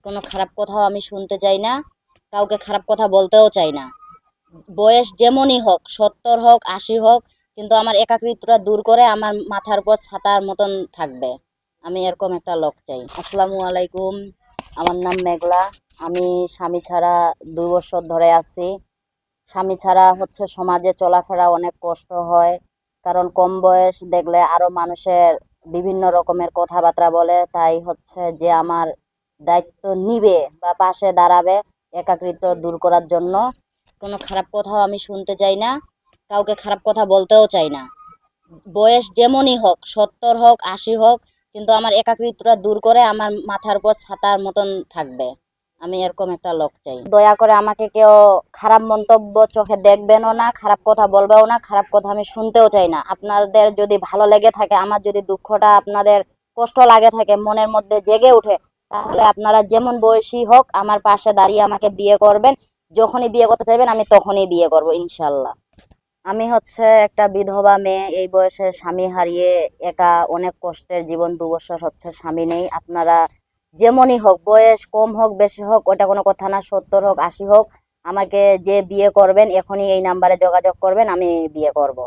কোনো খারাপ কথাও আমি শুনতে চাই না, কাউকে খারাপ কথা বলতেও চাই না। বয়স যেমনই হোক, 70 হোক 80 হোক, কিন্তু আমার একাকিত্বটা দূর করে আমার মাথার উপর ছাতার মতন থাকবে। আমি এরকম একটা লোক চাই। আসসালামু আলাইকুম, আমার নাম মেঘলা। আমি স্বামী ছাড়া 2 বছর ধরে আছি। স্বামী ছাড়া সমাজে চলাফেরা অনেক কষ্ট হয়, কারণ কম বয়স দেখলে আরো মানুষের বিভিন্ন রকমের কথাবার্তা বলে। তাই যে আমার দায়িত্ব নিবে বা পাশে দাঁড়াবে একাকিত্ব দূর করার জন্য। কোনো খারাপ কথাও আমি শুনতে চাই না, কাউকে খারাপ কথা বলতেও চাই না। বয়স যেমনই হোক, 70 হোক 80 হোক, কিন্তু আমার একাকিত্বটা দূর করে আমার মাথার উপর ছাতার মতন থাকবে। আমি এরকম একটা লোক চাই। দয়া করে আমাকে কেউ খারাপ মন্তব্য চোখে দেখবেনও না, খারাপ কথা বলবেও না, খারাপ কথা আমি শুনতেও চাই না। আপনাদের যদি ভালো লেগে থাকে, আমার যদি দুঃখটা আপনাদের কষ্ট লাগে থাকে, মনের মধ্যে জেগে উঠে, তাহলে আপনারা যেমন বয়সী হোক আমার পাশে দাঁড়িয়ে আমাকে বিয়ে করবেন। যখনই বিয়ে করতে চাইবেন আমি তখনই বিয়ে করব ইনশাল্লাহ। আমি একটা বিধবা মেয়ে, এই বয়সে স্বামী হারিয়ে একা অনেক কষ্টের জীবন। 2 বছর স্বামী নেই। আপনারা যেমনই হোক, বয়স কম হোক বেশি হোক ওটা কোনো কথা না, 70 হোক 80 হোক, আমাকে যে বিয়ে করবেন এখনই এই নাম্বারে যোগাযোগ করবেন, আমি বিয়ে করব।